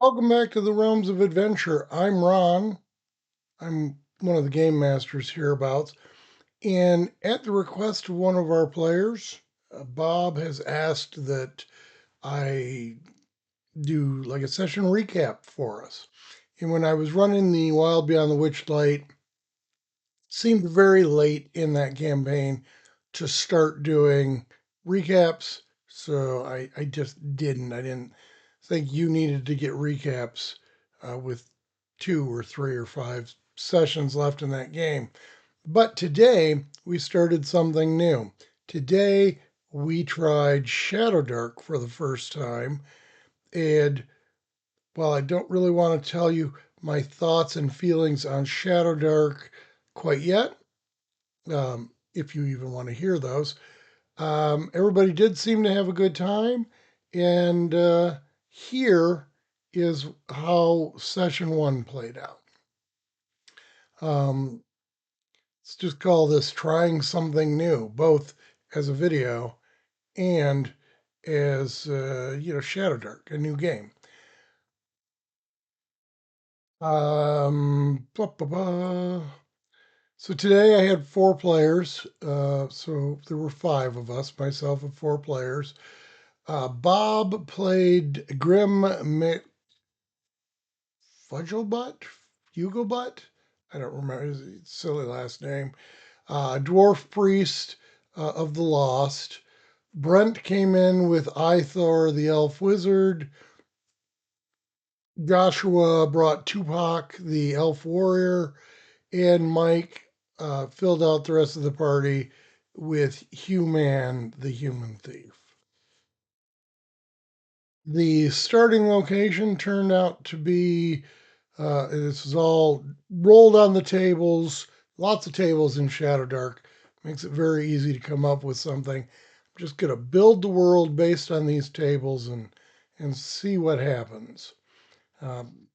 Welcome back to the Realms of Adventure. I'm Ron. I'm one of the game masters hereabouts. And at the request of one of our players, Bob has asked that I do like a session recap for us. And when I was running the Wild Beyond the Witchlight, it seemed very late in that campaign to start doing recaps. So I just didn't. I didn't think you needed to get recaps with 2 or 3 or 5 sessions left in that game. But today we started something new. Today we tried Shadowdark for the first time. And while I don't really want to tell you my thoughts and feelings on Shadowdark quite yet, if you even want to hear those, everybody did seem to have a good time. And here is how session one played out. Um, let's just call this trying something new, both as a video and as Shadowdark, a new game. Blah, blah, blah. So today I had 4 players. So there were 5 of us, myself and 4 players. Bob played Grim Fudgelbutt, Hugobutt. I don't remember his silly last name. Dwarf priest of the Lost. Brent came in with Ithor, the elf wizard. Joshua brought Tupac, the elf warrior, and Mike filled out the rest of the party with Human, the human thief. The starting location turned out to be this is all rolled on the tables, lots of tables in Shadowdark. Makes it very easy to come up with something. I'm just going to build the world based on these tables and see what happens. Um,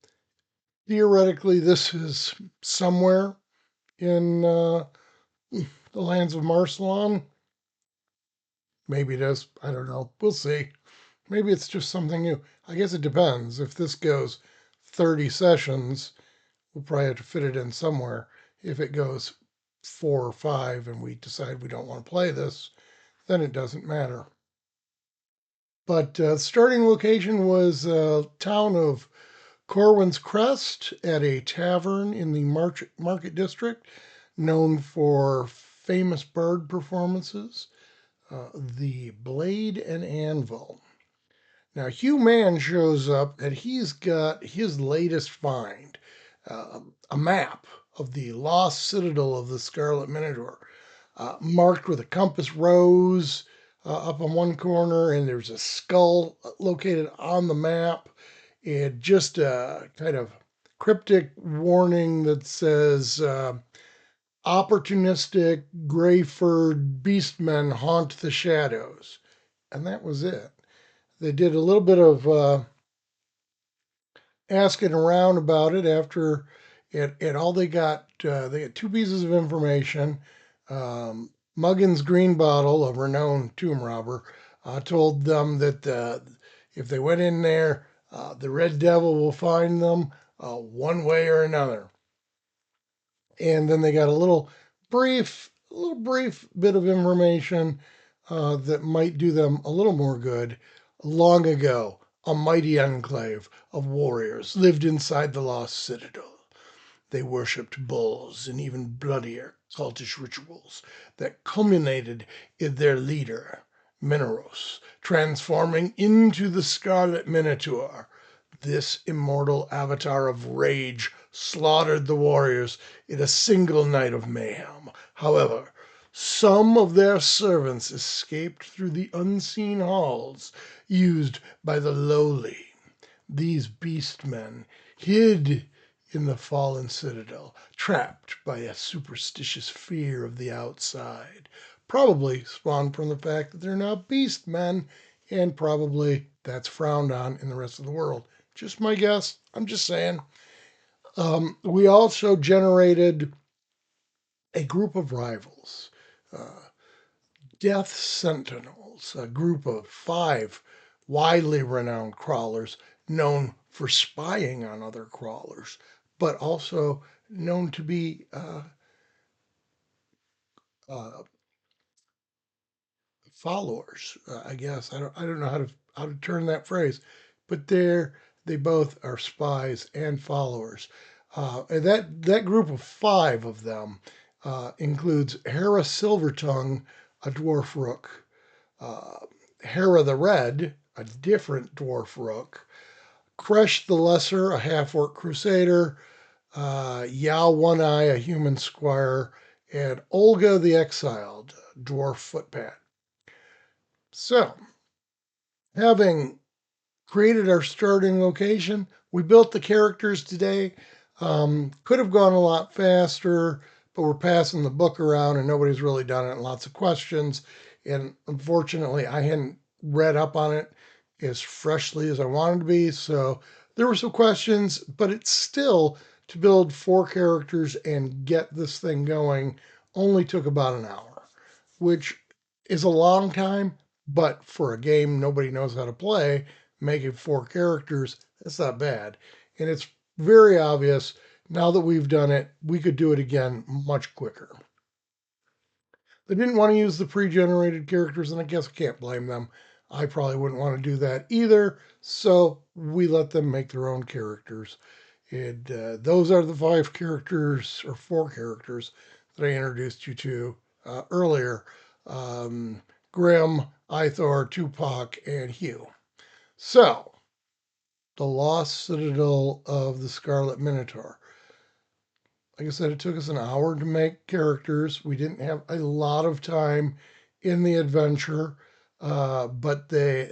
Theoretically, this is somewhere in the lands of Marcelon. Maybe it is. I don't know. We'll see. Maybe it's just something new. I guess it depends. If this goes 30 sessions, we'll probably have to fit it in somewhere. If it goes 4 or 5 and we decide we don't want to play this, then it doesn't matter. But starting location was town of Corwin's Crest at a tavern in the Market District, known for famous bard performances, the Blade and Anvil. Now, Hugh Mann shows up and he's got his latest find, a map of the lost citadel of the Scarlet Minotaur, marked with a compass rose up on one corner, and there's a skull located on the map, and just a kind of cryptic warning that says, opportunistic gray furred beastmen haunt the shadows. And that was it. They did a little bit of asking around about it after it all they got 2 pieces of information. Muggins Greenbottle, a renowned tomb robber, told them that if they went in there, the Red Devil will find them one way or another. And then they got a little brief bit of information that might do them a little more good. Long ago, a mighty enclave of warriors lived inside the lost citadel. They worshipped bulls and even bloodier cultish rituals that culminated in their leader, Mineros, transforming into the Scarlet Minotaur. This immortal avatar of rage slaughtered the warriors in a single night of mayhem. However, some of their servants escaped through the unseen halls used by the lowly. These beastmen hid in the fallen citadel, trapped by a superstitious fear of the outside. Probably spawned from the fact that they're now beastmen, and probably that's frowned on in the rest of the world. Just my guess. I'm just saying. We also generated a group of rivals, uh, Death Sentinels, a group of 5 widely renowned crawlers known for spying on other crawlers, but also known to be uh, followers. I guess I don't know how to turn that phrase, but they both are spies and followers. And that group of five of them includes Hera Silvertongue, a dwarf rook, uh, Hera the Red, a different dwarf rook, Kresh the Lesser, a half orc crusader, Yao One Eye, a human squire, and Olga the Exiled, dwarf footpad. So, having created our starting location, we built the characters today. Could have gone a lot faster, but we're passing the book around and nobody's really done it, and lots of questions. And unfortunately, I hadn't read up on it as freshly as I wanted to be. So there were some questions, but it's still to build four characters and get this thing going only took about an hour, which is a long time, but for a game nobody knows how to play, making four characters, that's not bad. And it's very obvious now that we've done it, we could do it again much quicker. They didn't want to use the pre generated characters, and I guess I can't blame them. I probably wouldn't want to do that either. So we let them make their own characters. And those are the five characters, or four characters, that I introduced you to earlier um, Grim, Ithor, Tupac, and Hugh. So, the Lost Citadel of the Scarlet Minotaur. Like I said, it took us an hour to make characters. We didn't have a lot of time in the adventure, but they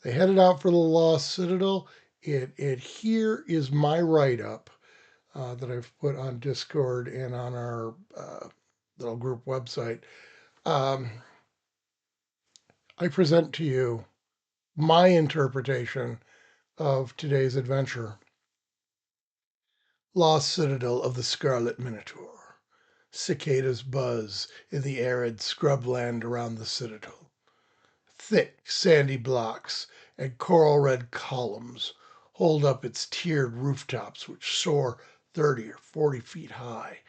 headed out for the Lost Citadel. It here is my write up that I've put on Discord and on our little group website. Um, I present to you my interpretation of today's adventure. Lost Citadel of the Scarlet Minotaur. Cicadas buzz in the arid scrubland around the citadel. Thick, sandy blocks and coral red columns hold up its tiered rooftops, which soar 30 or 40 feet high.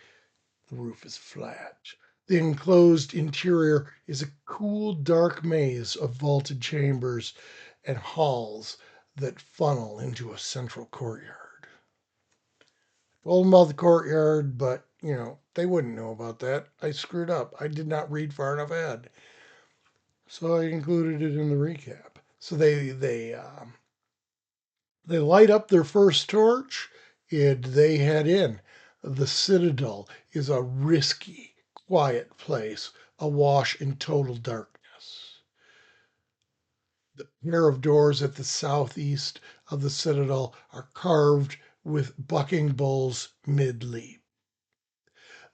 The roof is flat. The enclosed interior is a cool, dark maze of vaulted chambers and halls that funnel into a central courtyard. Told them about the courtyard, but they wouldn't know about that. I screwed up. I did not read far enough ahead, so I included it in the recap. So they light up their first torch, and they head in. The Citadel is a risky, quiet place, awash in total darkness. The pair of doors at the southeast of the Citadel are carved with bucking bulls mid-leap.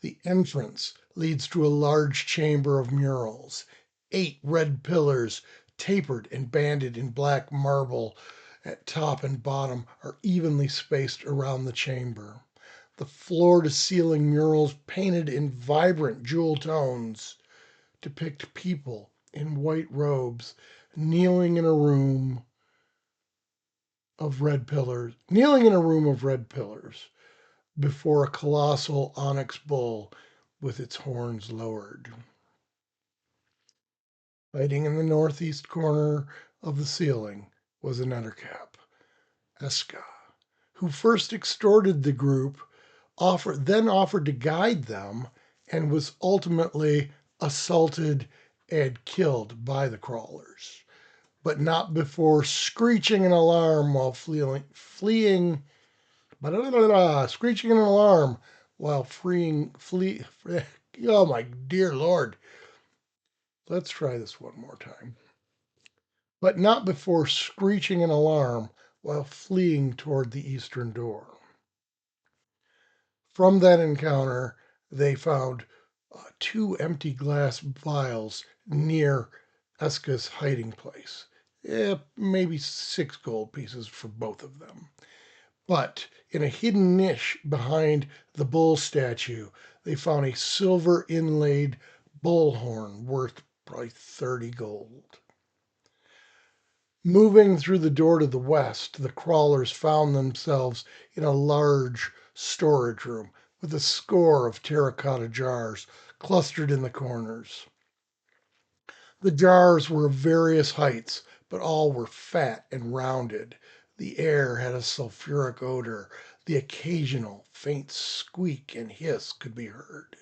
The entrance leads to a large chamber of murals. 8 red pillars, tapered and banded in black marble at top and bottom, are evenly spaced around the chamber. The floor to ceiling murals, painted in vibrant jewel tones, depict people in white robes kneeling in a room of red pillars before a colossal onyx bull with its horns lowered. Hiding in the northeast corner of the ceiling was a nettercap, Eska, who first extorted the group, then offered to guide them, and was ultimately assaulted and killed by the crawlers, but not before screeching an alarm while fleeing screeching an alarm while flee. Oh my dear Lord. Let's try this one more time. But not before screeching an alarm while fleeing toward the eastern door. From that encounter, they found 2 empty glass vials near Eska's hiding place. Maybe 6 gold pieces for both of them. But in a hidden niche behind the bull statue, they found a silver inlaid bull horn worth probably 30 gold. Moving through the door to the west, the crawlers found themselves in a large storage room with a score of terracotta jars clustered in the corners. The jars were of various heights, but all were fat and rounded. The air had a sulphuric odor. The occasional faint squeak and hiss could be heard.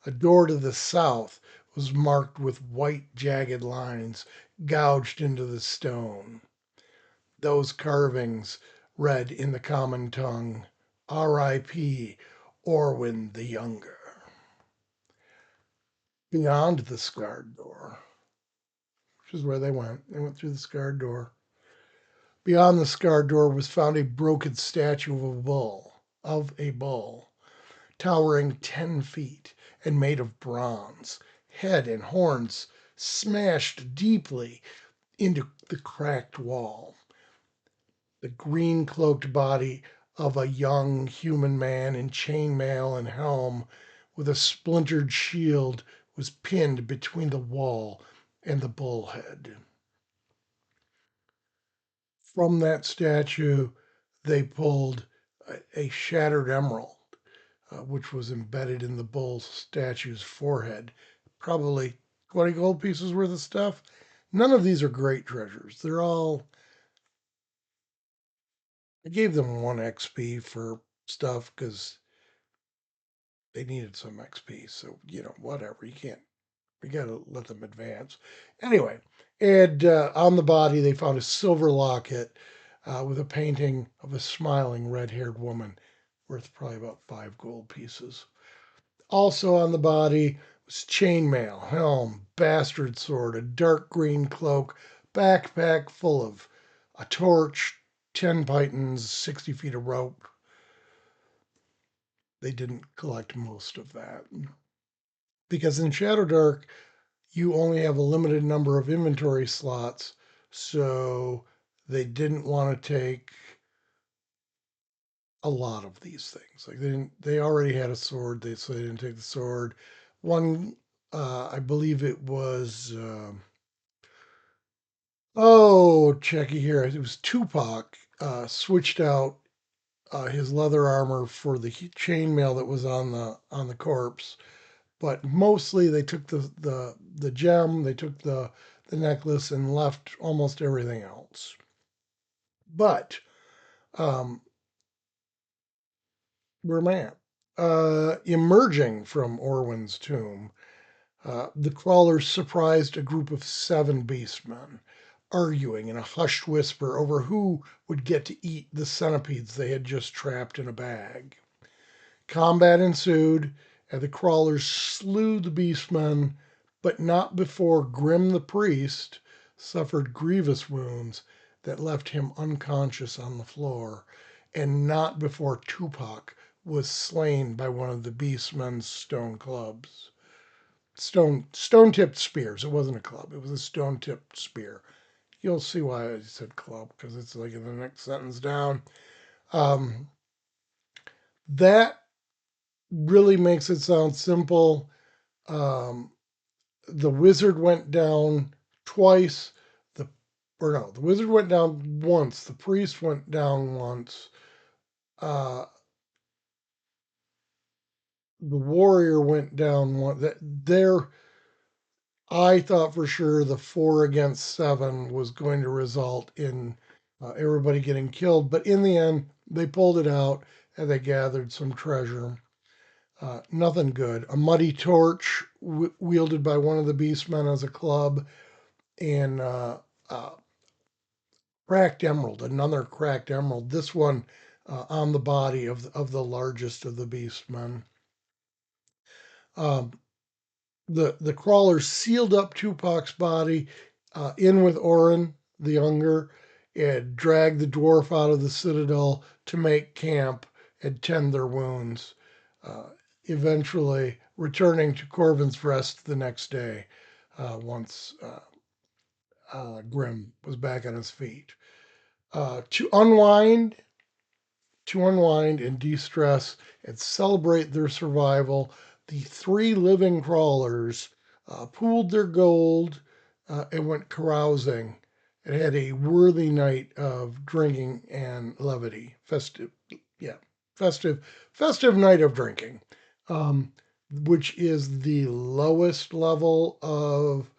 A door to the south was marked with white, jagged lines gouged into the stone. Those carvings read in the common tongue, R.I.P. Orwin the Younger. Beyond the scarred door, which is where they went. They went through the scarred door. Beyond the scarred door was found a broken statue of a bull, towering 10 feet and made of bronze, head and horns smashed deeply into the cracked wall. The green cloaked body of a young human man in chainmail and helm with a splintered shield was pinned between the wall and the bull head. From that statue, they pulled a shattered emerald, which was embedded in the bull statue's forehead. Probably 20 gold pieces worth of stuff. None of these are great treasures. They're all, I gave them 1 XP for stuff because they needed some XP. So, whatever. You got to let them advance. Anyway, and on the body, they found a silver locket with a painting of a smiling red haired woman worth probably about 5 gold pieces. Also on the body was chainmail, helm, bastard sword, a dark green cloak, backpack full of a torch, 10 pythons, 60 feet of rope. They didn't collect most of that because in Shadowdark, you only have a limited number of inventory slots, so they didn't want to take a lot of these things. Like they already had a sword, so they didn't take the sword. One, I believe it was, checky here. It was Tupac switched out his leather armor for the chainmail that was on the corpse. But mostly they took the gem, they took the necklace, and left almost everything else. But um, where am I at? Emerging from Orwin's tomb, the crawlers surprised a group of 7 beastmen, arguing in a hushed whisper over who would get to eat the centipedes they had just trapped in a bag. Combat ensued, and the crawlers slew the beastmen, but not before Grim the priest suffered grievous wounds that left him unconscious on the floor, and not before Tupac was slain by one of the beastmen's stone clubs. Stone tipped spears. It wasn't a club. It was a stone tipped spear. You'll see why I said club because it's like in the next sentence down. Um, that really makes it sound simple. Um, the wizard went down twice. The wizard went down once. The priest went down once. Uh, the warrior went down one. I thought for sure the 4 against 7 was going to result in everybody getting killed, but in the end, they pulled it out and they gathered some treasure. Nothing good. A muddy torch wielded by one of the beastmen as a club, and cracked emerald, another cracked emerald. This one on the body of the largest of the beastmen. Um, the crawlers sealed up Tupac's body in with Orin the Younger and dragged the dwarf out of the citadel to make camp and tend their wounds. Uh, Eventually returning to Corvin's Rest the next day once Grim was back on his feet. Uh, to unwind, to unwind and de-stress and celebrate their survival, the 3 living crawlers pooled their gold and went carousing It had a worthy night of drinking and levity, festive, yeah, festive, festive night of drinking, um, which is the lowest level of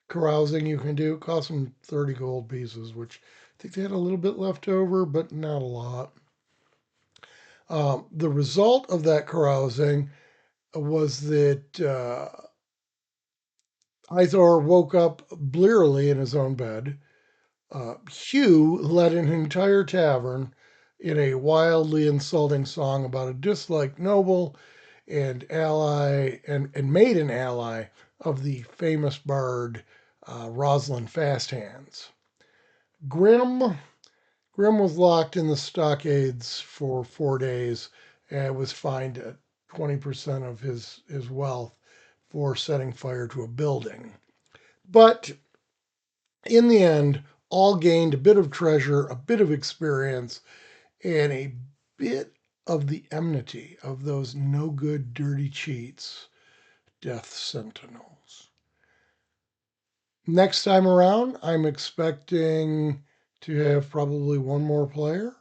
carousing you can do. It cost them 30 gold pieces, which I think they had a little bit left over, but not a lot. The result of that carousing was that Ithor woke up blearily in his own bed. Hugh led an entire tavern in a wildly insulting song about a disliked noble and ally and made an ally of the famous bard Rosalind Fasthands. Grim Grim was locked in the stockades for 4 days and was fined at 20% of his wealth for setting fire to a building. But in the end, all gained a bit of treasure, a bit of experience, and a bit of the enmity of those no good, dirty cheats, Death Sentinels. Next time around, I'm expecting to have probably one more player,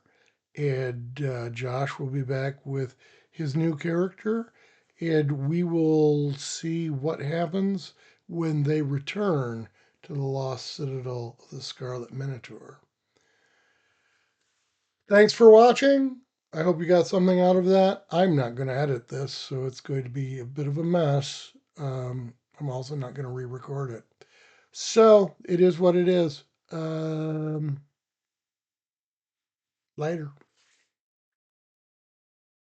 and Josh will be back with his new character, and we will see what happens when they return to the lost citadel of the Scarlet Minotaur. Thanks for watching. I hope you got something out of that. I'm not going to edit this, so it's going to be a bit of a mess. I'm also not going to re record it. So it is what it is. Later.